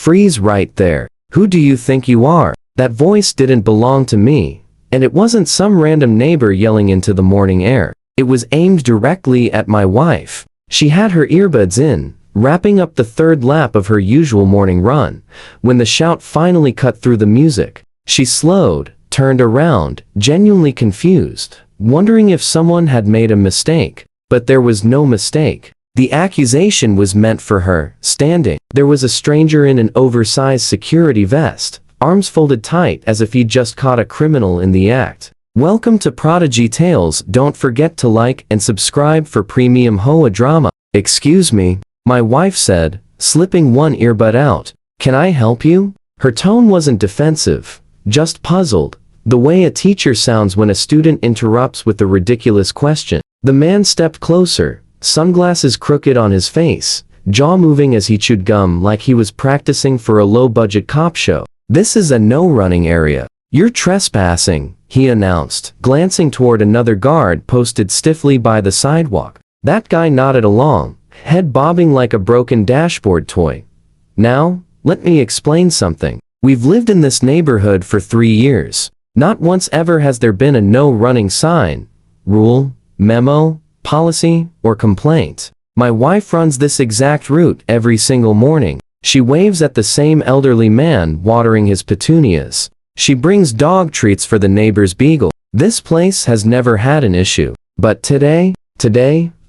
Freeze right there. Who do you think you are? That voice didn't belong to me, and it wasn't some random neighbor yelling into the morning air. It was aimed directly at my wife. She had her earbuds in, wrapping up the third lap of her usual morning run, when the shout finally cut through the music. She slowed, turned around, genuinely confused, wondering if someone had made a mistake. But there was no mistake. The accusation was meant for her. Standing there was a stranger in an oversized security vest, arms folded tight as if he'd just caught a criminal in the act. Welcome to Prodigy Tales. Don't forget to like and subscribe for premium HOA drama. Excuse me, my wife said, slipping one earbud out. Can I help you? Her tone wasn't defensive, just puzzled, the way a teacher sounds when a student interrupts with a ridiculous question. The man stepped closer, sunglasses crooked on his face, jaw moving as he chewed gum like he was practicing for a low-budget cop show. This is a no-running area. You're trespassing, he announced, glancing toward another guard posted stiffly by the sidewalk. That guy nodded along, head bobbing like a broken dashboard toy. Now, let me explain something. We've lived in this neighborhood for 3 years. Not once ever has there been a no-running sign, rule, memo, policy, or complaint. My wife runs this exact route every single morning. She waves at the same elderly man watering his petunias. She brings dog treats for the neighbor's beagle. This place has never had an issue. But today,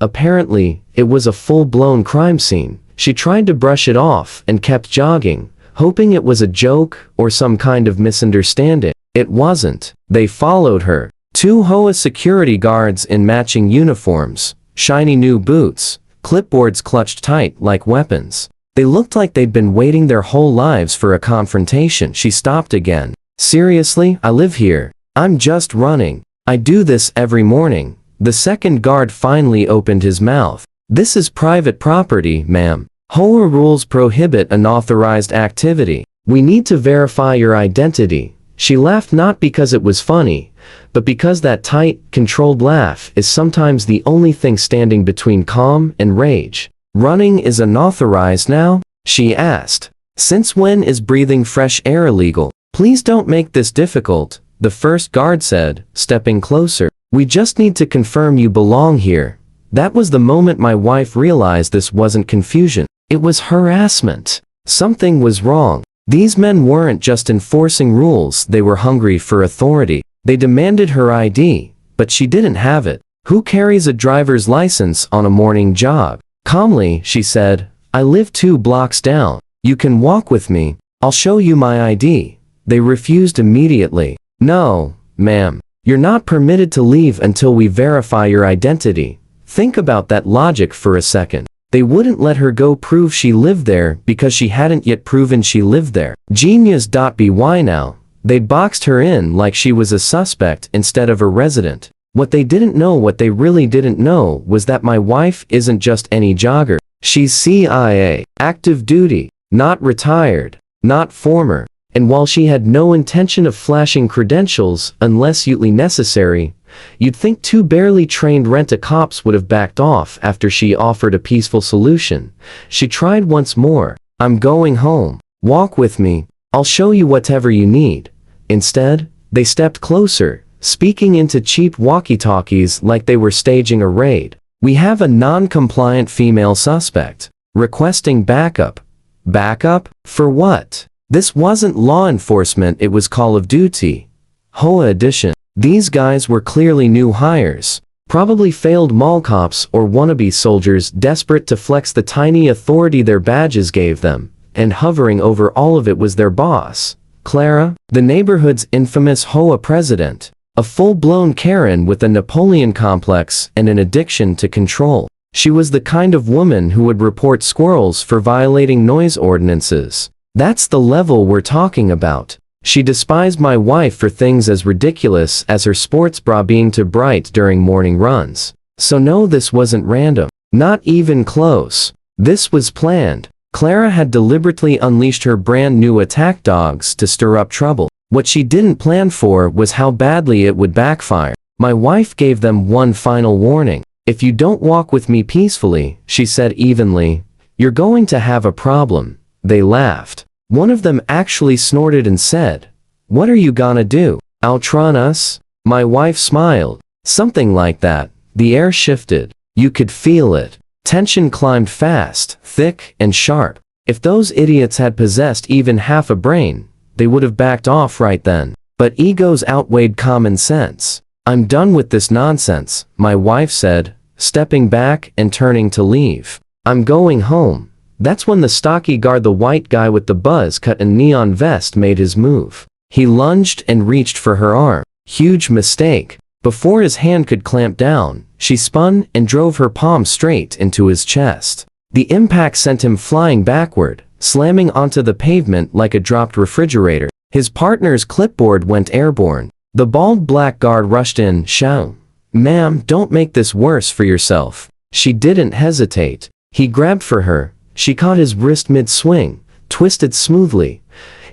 apparently, it was a full-blown crime scene. She tried to brush it off and kept jogging, hoping it was a joke or some kind of misunderstanding. It wasn't. They followed her. 2 HOA security guards in matching uniforms, shiny new boots, clipboards clutched tight like weapons. They looked like they'd been waiting their whole lives for a confrontation. She stopped again. Seriously, I live here. I'm just running. I do this every morning. The second guard finally opened his mouth. This is private property, ma'am. HOA rules prohibit unauthorized activity. We need to verify your identity. She laughed not because it was funny, but because that tight, controlled laugh is sometimes the only thing standing between calm and rage. Running is unauthorized now? She asked. Since when is breathing fresh air illegal? Please don't make this difficult, the first guard said, stepping closer. We just need to confirm you belong here. That was the moment my wife realized this wasn't confusion. It was harassment. Something was wrong. These men weren't just enforcing rules, they were hungry for authority. They demanded her ID, but she didn't have it. Who carries a driver's license on a morning jog? Calmly, she said, I live 2 blocks down. You can walk with me. I'll show you my ID. They refused immediately. No, ma'am. You're not permitted to leave until we verify your identity. Think about that logic for a second. They wouldn't let her go prove she lived there because she hadn't yet proven she lived there. Genius.by now. They'd boxed her in like she was a suspect instead of a resident. What they really didn't know was that my wife isn't just any jogger. She's CIA, active duty, not retired, not former. And while she had no intention of flashing credentials unless utterly necessary, you'd think 2 barely trained rent-a-cops would have backed off after she offered a peaceful solution. She tried once more. I'm going home. Walk with me. I'll show you whatever you need. Instead, they stepped closer, speaking into cheap walkie-talkies like they were staging a raid. We have a non-compliant female suspect. Requesting backup. Backup? For what? This wasn't law enforcement, it was Call of Duty. HOA edition. These guys were clearly new hires. Probably failed mall cops or wannabe soldiers desperate to flex the tiny authority their badges gave them. And hovering over all of it was their boss, Clara, the neighborhood's infamous HOA president. A full-blown Karen with a Napoleon complex and an addiction to control. She was the kind of woman who would report squirrels for violating noise ordinances. That's the level we're talking about. She despised my wife for things as ridiculous as her sports bra being too bright during morning runs. So no, this wasn't random. Not even close. This was planned. Clara had deliberately unleashed her brand new attack dogs to stir up trouble. What she didn't plan for was how badly it would backfire. My wife gave them one final warning. If you don't walk with me peacefully, she said evenly, you're going to have a problem. They laughed. One of them actually snorted and said, "What are you gonna do? Outrun us?" My wife smiled. Something like that. The air shifted. You could feel it. Tension climbed fast, thick, and sharp. If those idiots had possessed even half a brain, they would have backed off right then. But egos outweighed common sense. "I'm done with this nonsense," my wife said, stepping back and turning to leave. "I'm going home." That's when the stocky guard, the white guy with the buzz cut and neon vest, made his move. He lunged and reached for her arm. Huge mistake. Before his hand could clamp down, she spun and drove her palm straight into his chest. The impact sent him flying backward, slamming onto the pavement like a dropped refrigerator. His partner's clipboard went airborne. The bald black guard rushed in, shouting, "Ma'am, don't make this worse for yourself." She didn't hesitate. He grabbed for her. She caught his wrist mid-swing, twisted smoothly,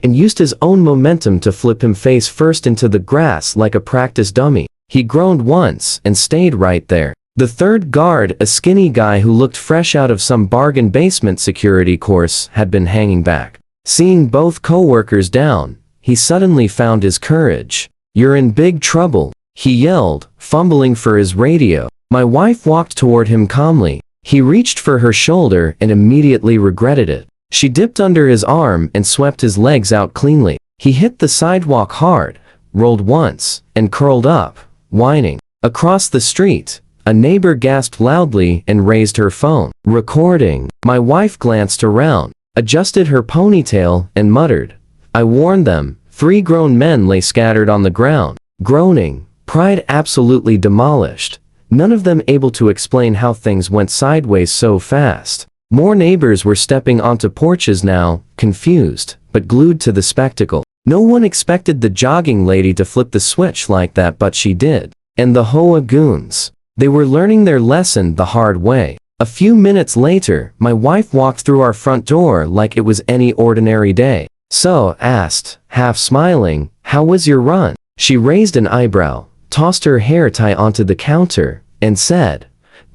and used his own momentum to flip him face first into the grass like a practice dummy. He groaned once and stayed right there. The third guard, a skinny guy who looked fresh out of some bargain basement security course, had been hanging back. Seeing both co-workers down, he suddenly found his courage. "You're in big trouble," he yelled, fumbling for his radio. My wife walked toward him calmly. He reached for her shoulder and immediately regretted it. She dipped under his arm and swept his legs out cleanly. He hit the sidewalk hard, rolled once, and curled up, whining. Across the street, a neighbor gasped loudly and raised her phone. Recording. My wife glanced around, adjusted her ponytail, and muttered, "I warned them." 3 grown men lay scattered on the ground, groaning, pride absolutely demolished. None of them able to explain how things went sideways so fast. More neighbors were stepping onto porches now, confused, but glued to the spectacle. No one expected the jogging lady to flip the switch like that, but she did. And the HOA goons. They were learning their lesson the hard way. A few minutes later, my wife walked through our front door like it was any ordinary day. "So," asked, half smiling, "how was your run?" She raised an eyebrow, tossed her hair tie onto the counter, and said,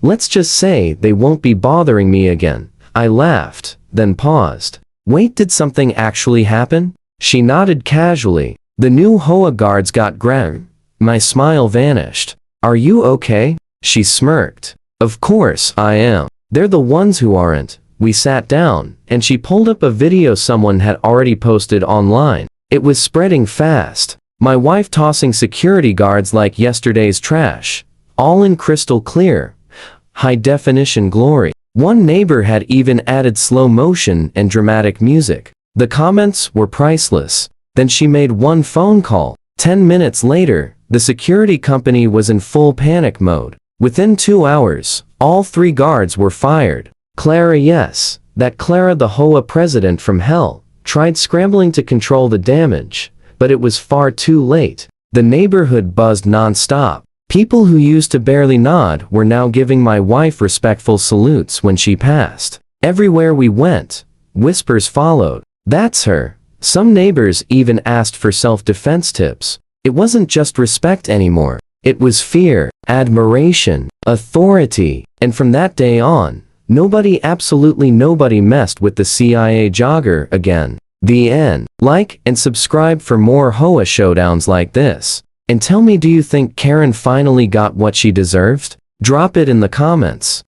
"Let's just say they won't be bothering me again." I laughed, then paused. "Wait, did something actually happen?" She nodded casually. "The new HOA guards got grabbed." My smile vanished. "Are you okay?" She smirked. "Of course I am. They're the ones who aren't." We sat down, and she pulled up a video someone had already posted online. It was spreading fast. My wife tossing security guards like yesterday's trash, all in crystal clear, high-definition glory. One neighbor had even added slow motion and dramatic music. The comments were priceless. Then she made one phone call. 10 minutes later, the security company was in full panic mode. Within 2 hours, all 3 guards were fired. Clara, yes, that Clara, the HOA president from hell, tried scrambling to control the damage, but it was far too late. The neighborhood buzzed non-stop. People who used to barely nod were now giving my wife respectful salutes when she passed. Everywhere we went, whispers followed. "That's her." Some neighbors even asked for self-defense tips. It wasn't just respect anymore. It was fear, admiration, authority. And from that day on, absolutely nobody messed with the CIA jogger again. The end. Like and subscribe for more HOA showdowns like this. And tell me, do you think Karen finally got what she deserved? Drop it in the comments.